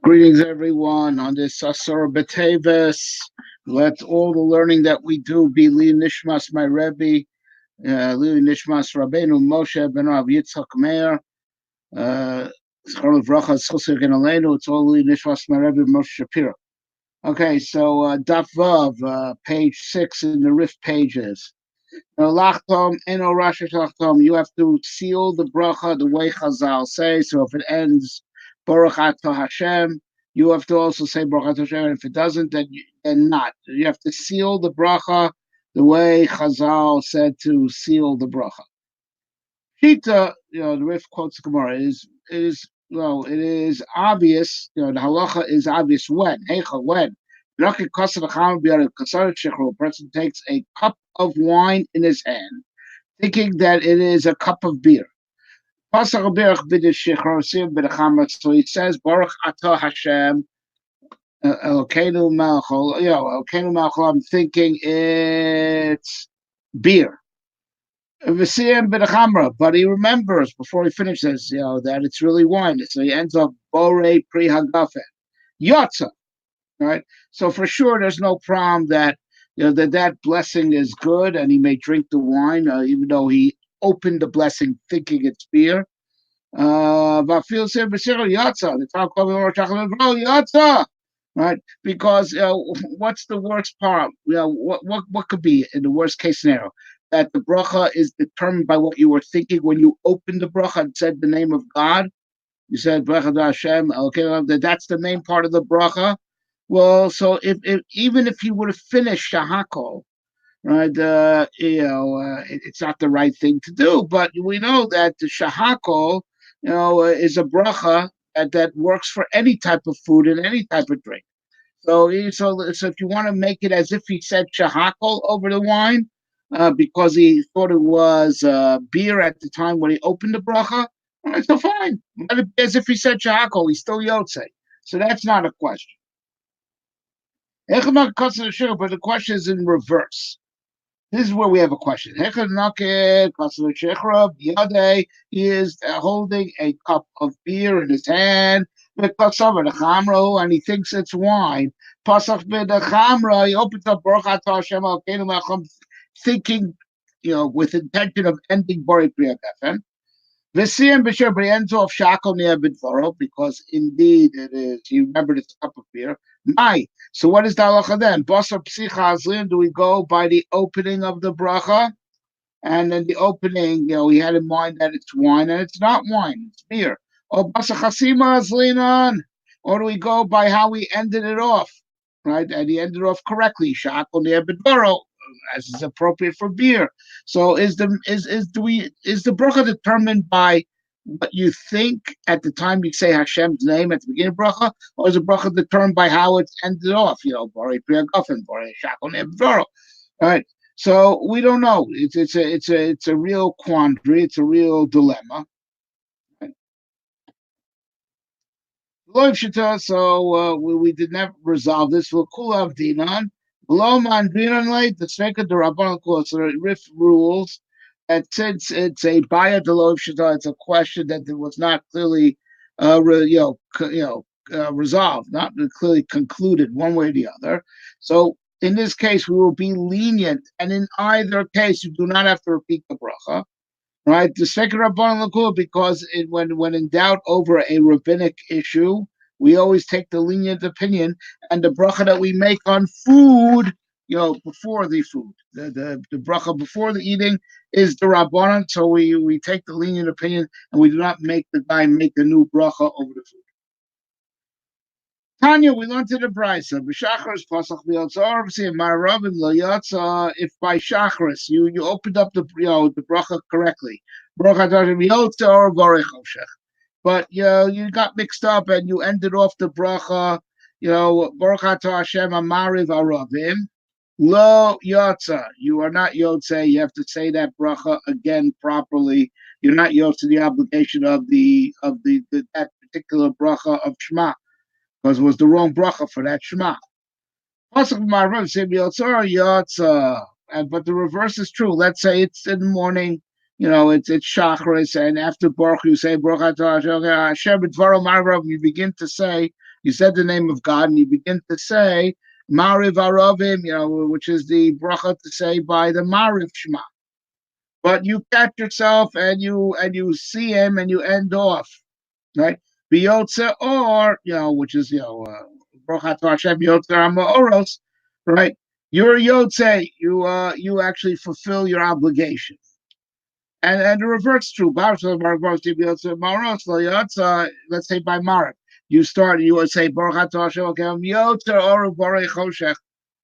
Greetings, everyone, on this Asar B'Teves. Let all the learning that we do be Li Nishmas, my Rebbe, Li Nishmas Rabbeinu Moshe ben Rav Yitzchak Meir. Brachos, it's all Li Nishmas, my Rebbe Moshe Shapiro. Okay, so Daf Vav, page 6 in the Rift pages. Lachtom, Eno Rosh Lachtom, you have to seal the bracha the way Chazal say. So if it ends Baruch Atah Hashem, you have to also say Baruch Atah Hashem. And if it doesn't, then not. You have to seal the bracha the way Chazal said to seal the bracha. Shita, the Rif quotes the Gemara. It is obvious. The halacha is obvious when. Heicha, when. A person takes a cup of wine in his hand, thinking that it is a cup of beer. So he says, Baruch Atah Hashem, Elokeinu Melchol, Elokeinu Melchol, I'm thinking it's beer. But he remembers before he finishes, that it's really wine. So he ends up Borei Pri Hagafen. Yotza. Right, so for sure, there's no problem that that blessing is good, and he may drink the wine, even though he opened the blessing thinking it's beer. But feels yatsa, right? Because what's the worst part? What could be in the worst case scenario? That the bracha is determined by what you were thinking when you opened the bracha and said the name of God. You said bracha Hashem. Okay, that's the main part of the bracha. Well, so if even if he would have finished shahakol, right? It's not the right thing to do. But we know that the shahakol, is a bracha that works for any type of food and any type of drink. So if you want to make it as if he said shahakol over the wine, because he thought it was beer at the time when he opened the bracha, all right, so fine. As if he said shahakol, he's still yotze. So that's not a question. But the question is in reverse. This is where we have a question. He is holding a cup of beer in his hand, and he thinks it's wine. He opens up thinking, with intention of ending Bori Priya Geffen. V'siyam b'sher ends off shakol near b'dvaro, because indeed it is. He remembered it's a cup of beer. So what is the halacha then? Basar psicha azlin. Do we go by the opening of the bracha? And then the opening, he had in mind that it's wine, and it's not wine; it's beer. Or basar chasima azlinan. Or do we go by how we ended it off? Right, and he ended off correctly. Shakol near b'dvaro, as is appropriate for beer. So is the bracha determined by what you think at the time you say Hashem's name at the beginning of bracha, or is the bracha determined by how it's ended off? Borei Priya Geffen, Borei Shakol Nevdoro. All right. So we don't know. It's a real quandary. It's a real dilemma. So we did not resolve this. We'll cool off Dinan. The Sveka the Rabban so the Rif rules that since it's a Baya Delov Shita, it's a question that was not clearly, resolved, not clearly concluded one way or the other. So in this case, we will be lenient, and in either case, you do not have to repeat the bracha. Right, the second Rabban Lakul, because when in doubt over a rabbinic issue, we always take the lenient opinion, and the bracha that we make on food, before the food, the bracha before the eating is the Rabbanan, so we take the lenient opinion, and we do not make the guy make a new bracha over the food. Tanya, we learned to the Brisa. B'Shachris pasach b'yotzar v'siyam ma'aravim lo yatsa. If by Shachris you opened up the bracha correctly, bracha tashim yotza or borei choshech, but you got mixed up and you ended off the bracha, Baruch atah Hashem amariv aravim lo yotza. You are not yotze. You have to say that bracha again properly. You're not yotze the obligation of that particular bracha of Shema, because it was the wrong bracha for that Shema. But the reverse is true. Let's say it's in the morning, it's Shachris, and after Baruch you say Baruch Atah Hashem, you begin to say You said the name of God, and you begin to say Mariv Aravim, which is the bracha to say by the Mariv Shema. But you catch yourself and you see him and you end off, right? Biyotze or which is bracha to Hashem Yotze Ha'Ma'oros, right? You're Yotze, you actually fulfill your obligation. And the reverse true. Let's say by Marek, you would say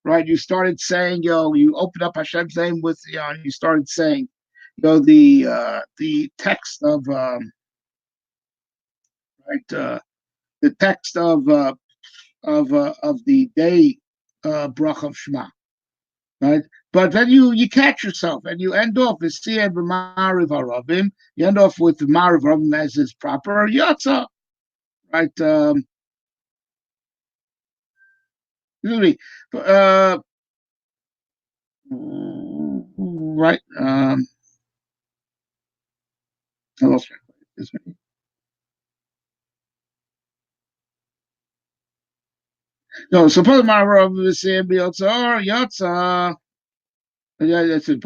right? You started saying, you opened up Hashem's name with, and you started saying, the text of right, the text of the day brach of Shema, right? But then you catch yourself and you end off with Siyah b'Mariv Harabim. You end off with Mariv Harabim as is proper Yatza, right? Really, right? I lost my place. No, suppose Mariv Harabim is Siyah b'Yatza or Yatza. Yeah, that's it.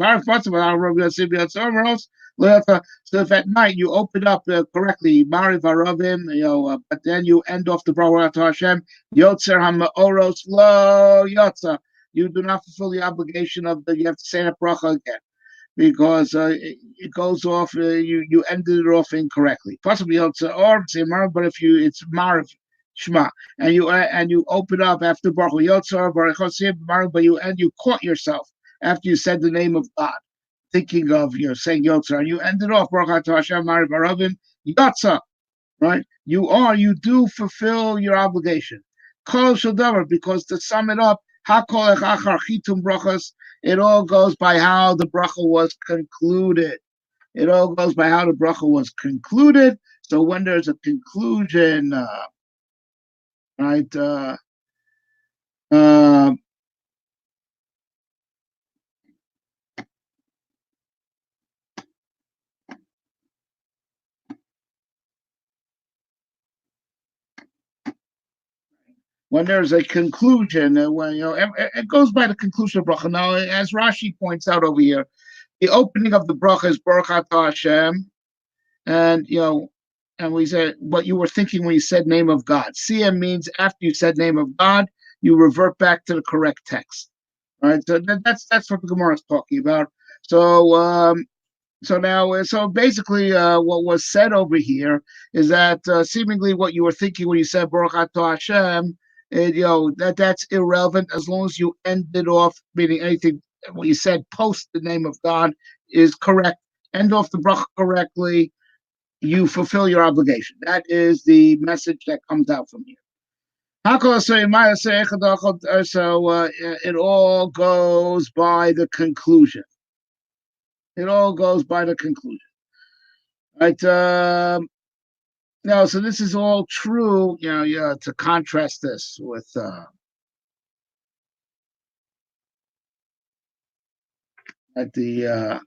So if at night you open up correctly, Mariv Aravim, but then you end off the bracha to Hashem, Yotzer Hamaoros Lo Yotza. You do not fulfill the obligation you have to say that bracha again because it goes off. You ended it off incorrectly. Possibly Yotzer or say Mariv, but if it's Mariv Shema and you open up after bracha Yotzer Mariv, but you caught yourself after you said the name of God, thinking of saying Yotzer, and you ended off Baruch Hashem Mariv Aravim Yotza, right? You do fulfill your obligation. Kol Shadavar, because to sum it up, Hakol Achar Chitum Brachos, it all goes by how the bracha was concluded. It all goes by how the bracha was concluded. So when there's a conclusion, right? When there's a conclusion, when it goes by the conclusion of bracha. Now, as Rashi points out over here, the opening of the bracha is Baruch Atah Hashem, and and we said what you were thinking when you said name of God. Siyam means after you said name of God, you revert back to the correct text. Right? So that's what the Gemara is talking about. So so basically, what was said over here is that seemingly what you were thinking when you said Baruch Atah Hashem, that's irrelevant as long as you ended off, meaning anything what you said post the name of God is correct. End off the bracha correctly, you fulfill your obligation. That is the message that comes out from here. So it all goes by the conclusion. It all goes by the conclusion. Right? Now, so this is all true, to contrast this with at the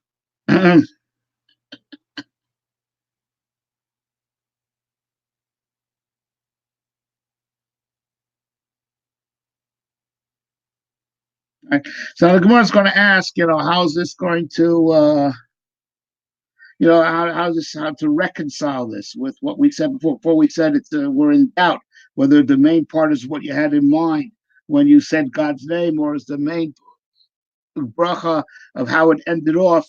right. So the Gemara is going to ask, how's this going to how to reconcile this with what we said before. Before we said we're in doubt whether the main part is what you had in mind when you said God's name, or is the main bracha of how it ended off.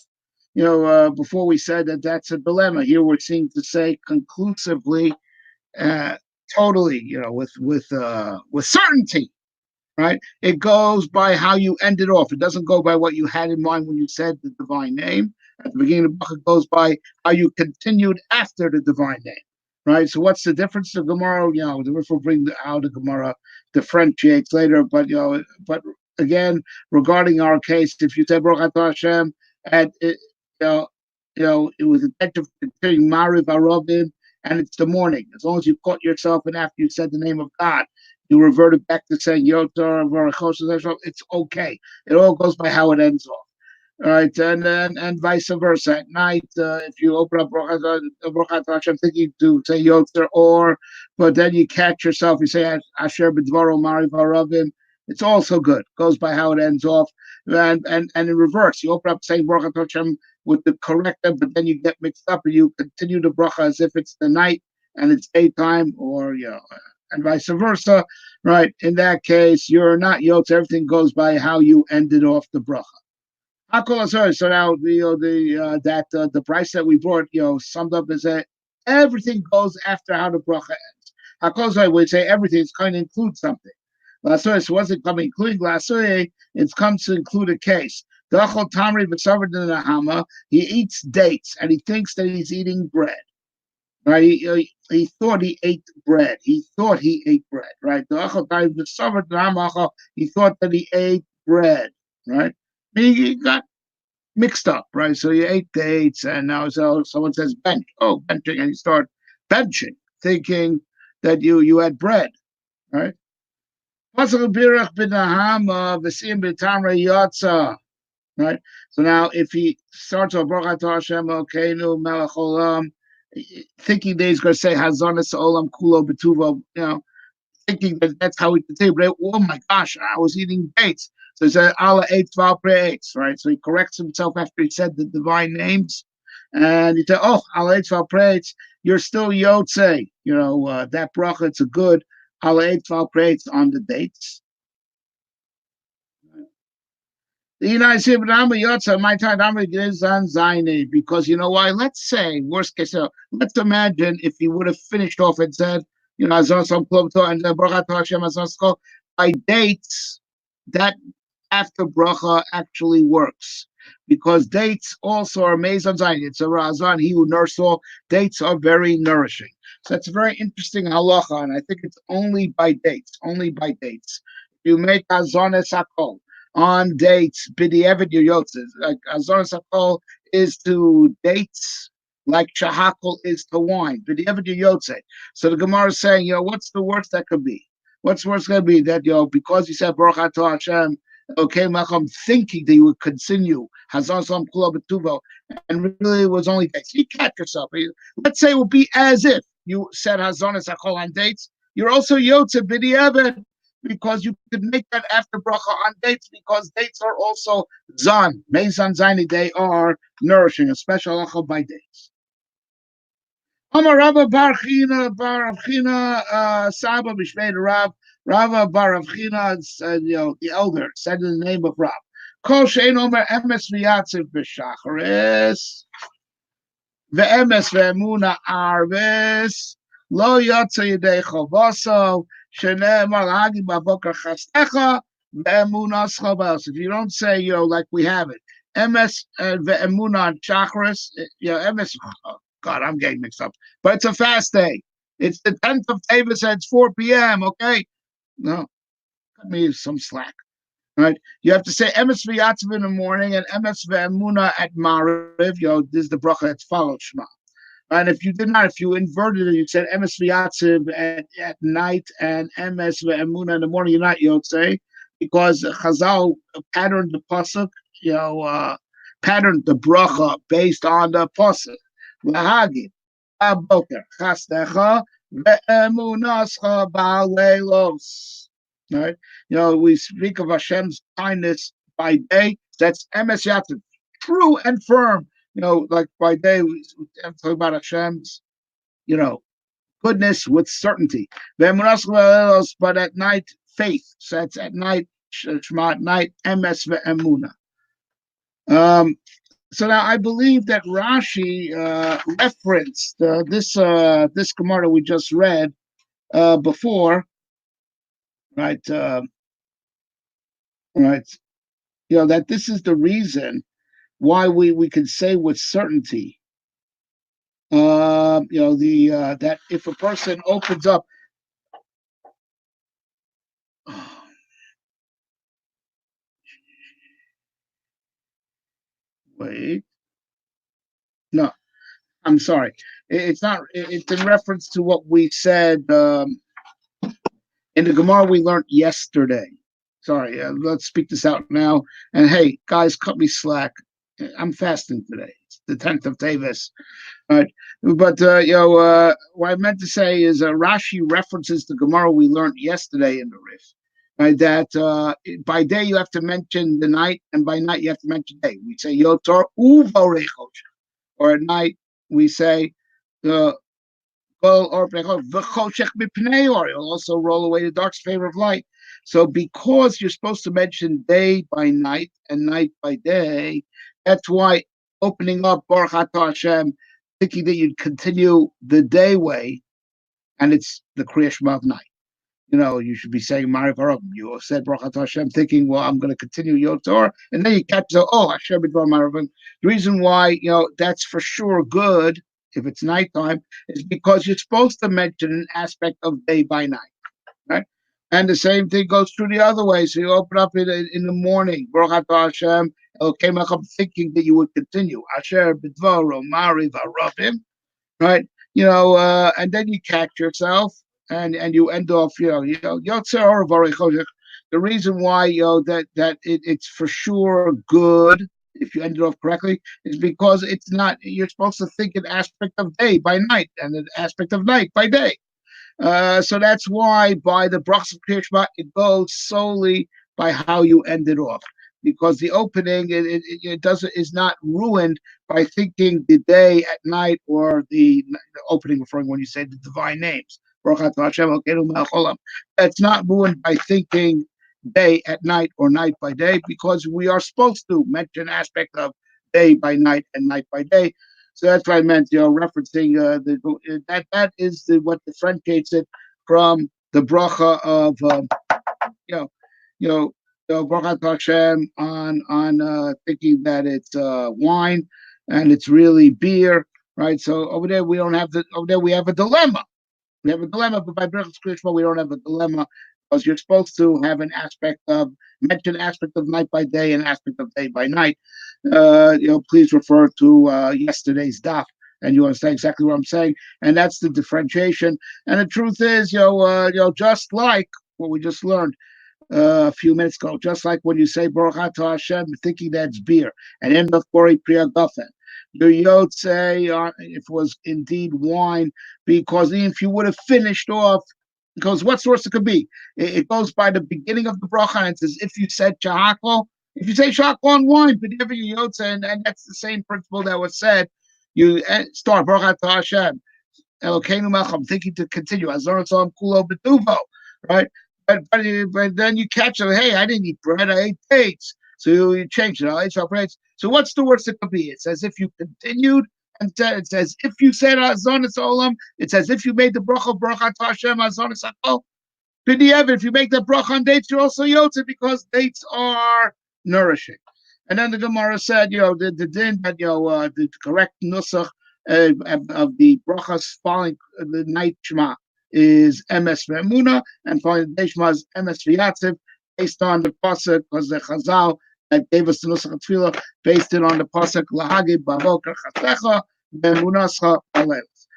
Before we said that's a dilemma. Here we're seeing to say conclusively, totally, with certainty. Right? It goes by how you ended off. It doesn't go by what you had in mind when you said the divine name. At the beginning of the book, it goes by how you continued after the divine name. Right? So what's the difference? The Gemara, the Rif will bring out the Gemara differentiates later, but but again, regarding our case, if you say Baruch Atah Hashem, and it was intention of continuing Mariv Arabim, and it's the morning. As long as you caught yourself and after you said the name of God, you reverted back to saying Yotar, Brachos, it's okay. It all goes by how it ends off. right? And vice versa. At night, if you open up Brochat Hashem thinking to say Yotzer or, but then you catch yourself, you say Asher B'dvaro Mari Varavim. It's also good. Goes by how it ends off, and in reverse, you open up saying Brochat Hashem with the corrective, but then you get mixed up and you continue the bracha as if it's the night and it's daytime, or and vice versa, right? In that case, you're not Yotzer. Everything goes by how you ended off the bracha. So now the price that we brought, summed up as that everything goes after how the bracha ends. Hakozai would say everything is going to include something. Lasoy wasn't coming including Lasoy, it comes to include a case. Dachol Tamri B'Savar Nahama, he eats dates and he thinks that he's eating bread. Right? He thought he ate bread. He thought he ate bread, right? Dachol Tamri B'Savar Nahama, he thought that he ate bread, right? He got mixed up, right? So you ate dates, and now someone says bench. Oh, benching, and you start benching, thinking that you had bread, right? Right. So now, if he starts with Baruch Atah Hashem Elokeinu Melech Olam, thinking that he's going to say Hazonis Olam Kulo Betuvo, thinking that that's how we continue. But oh my gosh, I was eating dates. So he said Allah ate 12 pre-eights, right? So he corrects himself after he said the divine names. And he said, oh, Allah ate 12 pre-eights. You're still Yotze. That bracha, it's a good Allah ate 12 pre-eights on the dates. Because you know why? Let's say, worst case, let's imagine if he would have finished off and said, and by dates, that after bracha actually works. Because dates also are mezon zayin. It's a razan, he who nourishes all. Dates are very nourishing. So that's a very interesting halacha, and I think it's only by dates. Only by dates. You make azones hakol on dates, b'di'evet yoyotzes. Like azones hakol is to dates, like shahakol is to wine. B'di'evet yoyotze. So the Gemara is saying, what's the worst that could be? What's worse going to be that because you said Baruch Atah Hashem, okay, Malcolm, thinking that you would continue Hazon Sam Kula Betuvo, and really it was only dates. You catch yourself. Let's say it would be as if you said Hazon Sakol on dates. You're also Yotze B'di'evet, because you could make that after bracha on dates, because dates are also zan, mezan zani, they are nourishing, a special halacha by dates. Amar Rabba Bar Avchina Saba Bishmei Rav. Rava Bar Avchina, the elder, said in the name of Rav. Kol shein omer emes v'yatziv b'shacharis ve'emes ve'emuna arves lo yatsa yedei chavaso shene'emar hagi b'avoker chastecha ve'emunascha b'os. If you don't say, like we have it, emes ve'emuna shacharis, emes. God, I'm getting mixed up. But it's a fast day. It's the 10th of Tavis and it's 4 p.m., okay? No, cut me some slack. Right? You have to say Emes V'Yatziv in the morning and Emes V'Emuna at Mariv. This is the bracha that's followed Shema. And if you inverted it, you said Emes V'Yatziv at night and Emes V'Emuna in the morning, you're not Yotzei, because Chazal patterned the pasuk, patterned the bracha based on the pasuk. Lahagi, aboker, chastecha, ve'emunascha ba'leilos. Right? We speak of Hashem's kindness by day. That's emes yativ, true and firm. Like by day, we talk about Hashem's, goodness with certainty. Ve'emunascha ba'leilos, but at night, faith. So that's at night, Shema at night, emes ve'emuna. So now I believe that Rashi referenced this Gemara we just read before, right? Right. That this is the reason why we can say with certainty, that if a person opens up. Wait. No, I'm sorry. It's not. It's in reference to what we said in the Gemara we learned yesterday. Sorry, let's speak this out now. And hey, guys, cut me slack. I'm fasting today. It's the 10th of Teves. Right. But what I meant to say is Rashi references the Gemara we learned yesterday in the Rif. Right, that by day you have to mention the night, and by night you have to mention day. We say Yotor Uvorechosh, or at night we say or you'll also roll away the dark favor of light. So because you're supposed to mention day by night and night by day, that's why opening up Baruch Atah Hashem, thinking that you'd continue the day way, and it's the Kriya Shema of night. You should be saying Mariv Harab. You said Baruch Atah Hashem, thinking, well, I'm going to continue Yom Torah, and then you catch Hashem B'dvar Mariv. The reason why that's for sure good if it's nighttime is because you're supposed to mention an aspect of day by night, right? And the same thing goes through the other way. So you open up in the morning, Baruch Atah Hashem, came up thinking that you would continue Asher B'dvar Mariv Harabim, right? And then you catch yourself. And you end off, Yotzer or Varechojek. The reason why, that it's for sure good if you end it off correctly is because it's not. You're supposed to think an aspect of day by night and an aspect of night by day. So that's why by the Brachos of Kriya Shema it goes solely by how you end it off, because the opening is not ruined by thinking the day at night or the opening referring when you say the divine names. It's not ruined by thinking day at night or night by day, because we are supposed to mention aspect of day by night and night by day. So that's what I meant, referencing that is what differentiates it from the bracha of Baruch Hashem on thinking that it's wine and it's really beer, right? So over there we don't have over there we have a dilemma. We have a dilemma, but by Brachos Kriya Shema we don't have a dilemma, because you're supposed to have mention aspect of night by day and aspect of day by night. Please refer to yesterday's daf, and you understand exactly what I'm saying. And that's the differentiation. And the truth is, just like what we just learned a few minutes ago, just like when you say Baruch Atah Hashem, thinking that's beer, and end of Bori Priya Gafen. Your Yod say if it was indeed wine, because if you would have finished off, because what source it could be? It goes by the beginning of the bracha, and it says if you said shahakol, if you say shahakol on wine, but never your Yod say, and that's the same principle that was said. You start Baruch Atah Hashem, Elokeinu Melech. I'm thinking to continue Azor Tzom Kulo B'Tuvo, right? But then you catch it. Hey, I didn't eat bread. I ate dates. So you change it. I ate bread. So what's the worst it could be? It says if you continued, and it says if you said Azonis Olam, it says if you made the bracha Baruch Atah Hashem Azonis Akol. If you make the bracha on dates, you're also yotze, because dates are nourishing. And then the Gemara said, the din that the correct nusach of the brachas following the night Shema is emes ve'emuna, and following the day Shema is emes v'yatziv, based on the pasuk, because the Chazal that gave us the nusach of tefillah based it on the pasuk lahagid bavoker chasecha ve'emunascha alelos.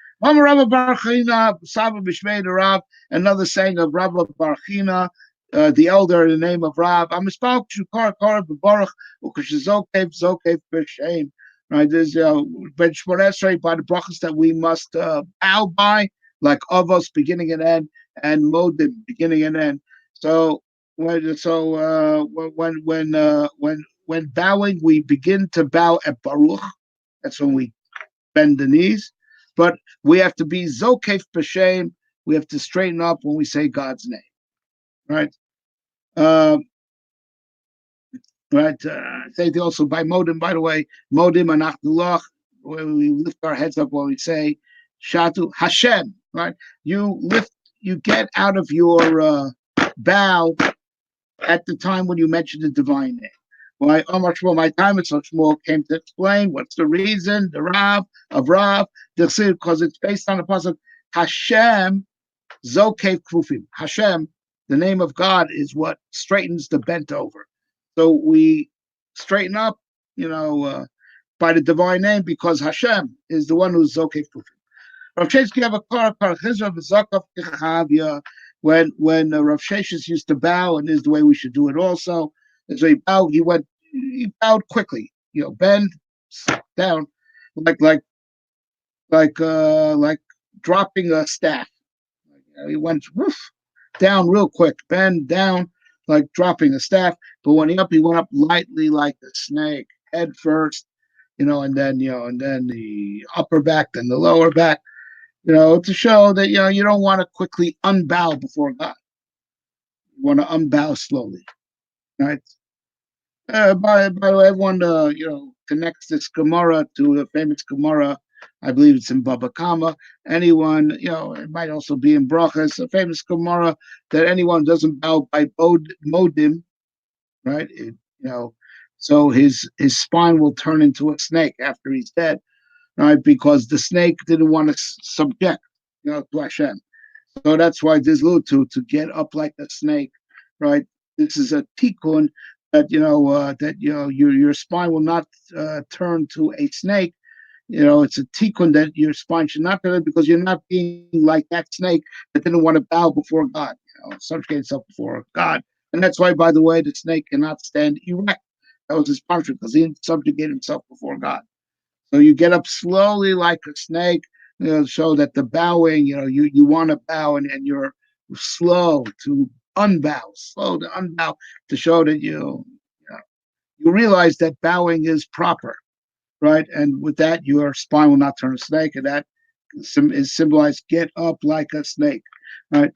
Another saying of Rabba Barchina, the elder in the name of Rav. Right, there's by the brachas that we must bow by, like Avos beginning and end, and Modim beginning and end. So when bowing, we begin to bow at Baruch. That's when we bend the knees. But we have to be zokef b'shem. We have to straighten up when we say God's name, right? Say also by modim. By the way, modim anachdulach, where we lift our heads up when we say Shatu Hashem, right? You get out of your bow at the time when you mention the divine name. Why Omar Shmuel, my time it's Shmuel came to explain what's the reason, the Rav, because it's based on the pasuk Hashem Zokev Krufim. Hashem, the name of God, is what straightens the bent over. So we straighten up, by the divine name, because Hashem is the one who's Zokev Krufim. Rav Chesky have a when Rav Sheshes used to bow, and this is the way we should do it also. And so he bowed quickly, bend down, like like like dropping a staff. He went woof, down real quick, bend down, like dropping a staff. But when he went up lightly like a snake, head first, and then the upper back, then the lower back, to show that you don't want to quickly unbow before God. You want to unbow slowly, right? By the way, everyone connects this Gemara to the famous Gemara. I believe it's in Baba Kama. Anyone, it might also be in Brachos, a famous Gemara that anyone doesn't bow by modim, right? So his spine will turn into a snake after he's dead, right? Because the snake didn't want to subject, to Hashem. So that's why this to get up like a snake, right? This is a tikkun that your spine will not turn to a snake. It's a tikkun that your spine should not turn because you're not being like that snake that didn't want to bow before God. Subjugate itself before God, and that's why, by the way, the snake cannot stand erect. That was his punishment because he didn't subjugate himself before God. So you get up slowly like a snake, so that the bowing, you want to bow and you're slow to unbow, to show that you realize that bowing is proper, right? And with that, your spine will not turn a snake, and that is symbolized, get up like a snake, right?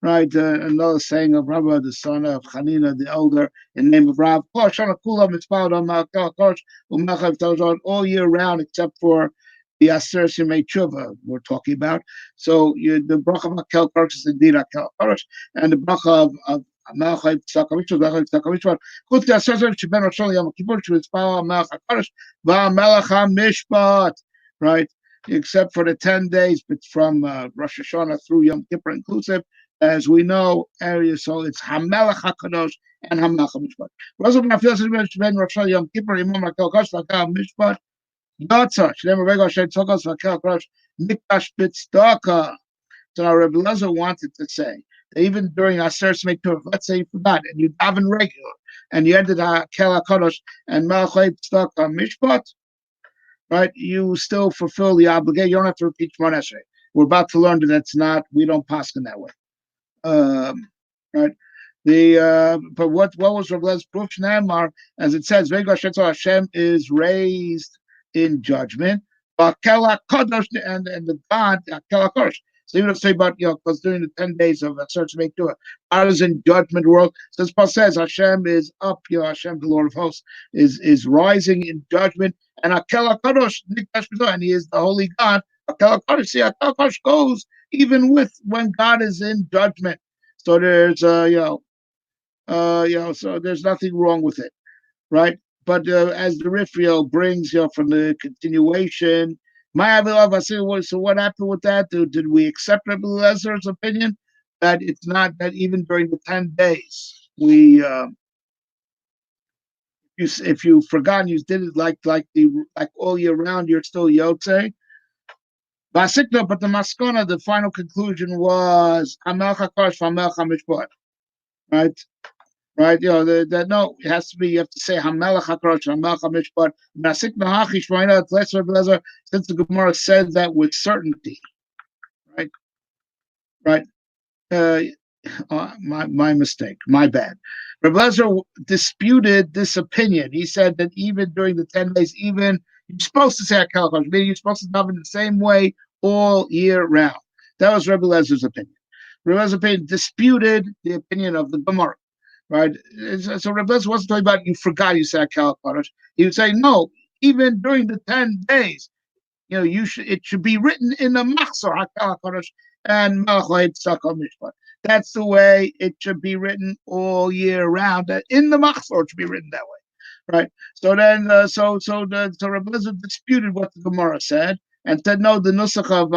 Right, another saying of Rabbi, the son of Hanina, the elder, in the name of Rav, all year round, except for the Aser Simei Tshuva we're talking about. So the bracha of Hakel Kodesh is indeed Hakel Kodesh, and the bracha of Melech Tzedakah Mishpat, Chutz Aser Sheben Rosh Yom Kippur Shemitzpal Melech HaKodesh VaMelech HaMishpat, right? Except for the 10 days, but from Rosh Hashanah through Yom Kippur inclusive. As we know, so it's Hamelech HaKadosh and Hamelech HaMishpat. Razal Ben Rosh Yom Kippur Imam HaKel Kosh L'Hakel Mishpat Yotzah Shnei Rego Shem Tzokos L'Hakel Kosh Mikdash B'Tzedakah. So now Rabbi Lezer wanted to say that even during Aser Simei Tov, let's say you forgot and you daven regular and you ended HaKel HaKadosh and Melech Tzedakah Mishpat, right? You still fulfill the obligation. You don't have to repeat Shemona Esrei. We're about to learn that we don't pass in that way. Right? But what was Rav Lez's proof? Shneimar, as it says, Hashem is raised in judgment. And the God, so even if say about because during the 10 days of search to make to it, God is in judgment world. So Paul says Hashem is up, Hashem, the Lord of hosts, is rising in judgment, and Hakel HaKadosh, and he is the holy God. Hakel HaKadosh goes even with when God is in judgment. So there's so there's nothing wrong with it, right? But as the Rifrio brings from the continuation, so what happened with that? Did we accept Rabbi Lezer's opinion that it's not that even during the 10 days we if you forgot and you did it like all year round, you're still Yotze? But the maskona, the final conclusion was Hamelech HaKodesh Hamelech HaMishpat, right? Right? That no, it has to be. You have to say Hamelech HaKodesh Hamelech HaMishpat. Since the Gemara said that with certainty, right? Right? My mistake. My bad. Rabbi Lezer disputed this opinion. He said that even during the 10 days, even you're supposed to say Hakel HaKodesh, meaning you're supposed to daven in the same way all year round. That was Rabbi Lezer's opinion. Rabbi Lezer's opinion disputed the opinion of the Gemara, right? So Rabbi Lezer wasn't talking about you forgot you said Hakel HaKodesh. He would say, no, even during the 10 days, it should be written in the Machzor Hakel HaKodesh and Melech Tzedakah Mishpat. That's the way it should be written all year round. In the Machzor, it should be written that way, right? So then, so Rabbi Lezer disputed what the Gemara said and said no. The nusach of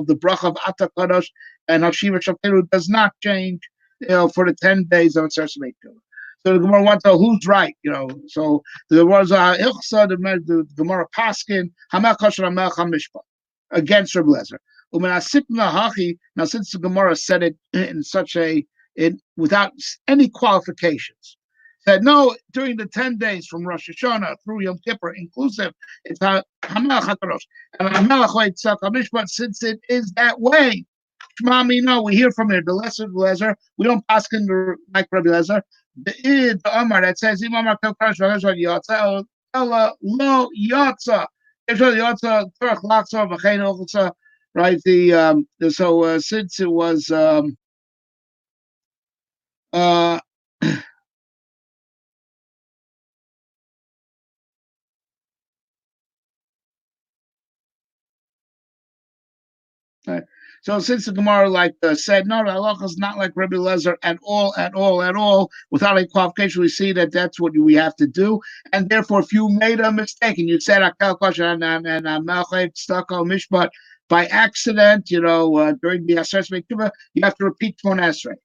the bracha of Ata Kadosh and Hashiva Shaltenu does not change, for the 10 days of Aser Simei Tov. So the Gemara wants to know who's right, So there was the Gemara Paskin Hamelech HaKodesh Hamelech HaMishpat. against Rabbi Lezer. Now, since the Gemara said it in such without any qualifications, said no, during the 10 days from Rosh Hashanah through Yom Kippur, inclusive, it's Hamelach HaKadosh. And Hamelach Yitzchak Mishpat, since it is that way, Shmami, no, we hear from here, the lesser Lezer, we don't pass in like Rabbi Lezer. The Omar that says, Imam HaKadosh Yotza, Ella Lo Yotza. Right, since it was right. So since the Gemara said no, the halacha is not like Rabbi Lezer at all, without any qualification, we see that that's what we have to do, and therefore, if you made a mistake and you said Akel Kosher and Melchet Stako Mishpat by accident, during the Aseret Mektuba, you have to repeat Tmon Esrei,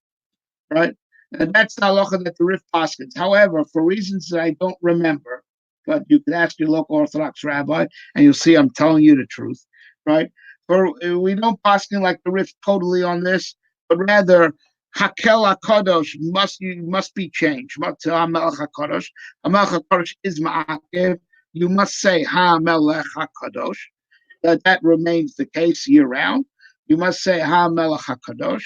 right? And that's the halacha that the Rif paskins. However, for reasons that I don't remember, but you can ask your local Orthodox rabbi, and you'll see I'm telling you the truth, right? We don't paskin like the Rif totally on this, but rather Hakel HaKadosh must be changed. HaMelech HaKadosh. HaMelech HaKadosh is Ma'akev. You must say HaMelech HaKadosh. That remains the case year round. You must say HaMelech HaKadosh.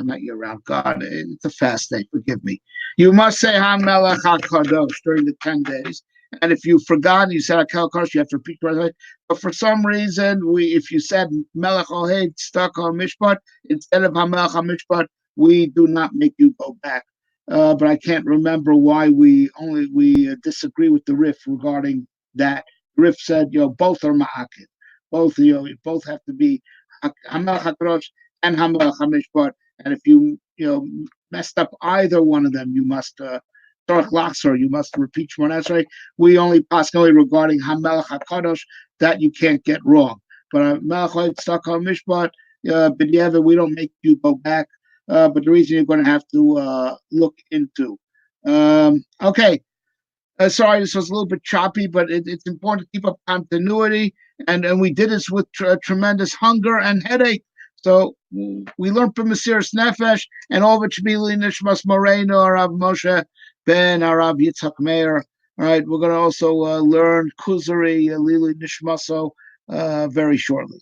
Not year round, God, it's a fast day, forgive me. You must say HaMelech HaKadosh during the 10 days. And if you've forgotten, you said Akel Kosh, you have to repeat it. But for some reason, if you said Melech Ohed Stuck on Mishpat instead of HaMelech HaMishpat, we do not make you go back. But I can't remember why we disagree with the Rif regarding that. Rif said, both are Ma'akid. Both have to be HaMelech HaKadosh and HaMelech HaMishpat. And if you messed up either one of them, you must you must repeat Shmon Esrei. We only pass regarding HaMelech HaKadosh that you can't get wrong. But HaMelech HaKadosh Mishpat, B'diavad, we don't make you go back. But the reason you're going to have to look into. Okay. Sorry, this was a little bit choppy, but it's important to keep up continuity. And we did this with tremendous hunger and headache. So we learned from Mesiras Nefesh and all of it should be Nishmas Moreno, Rav Moshe Ben, Rav Yitzchak Meir. All right, we're going to also learn Kuzari, Lili Nishmaso very shortly.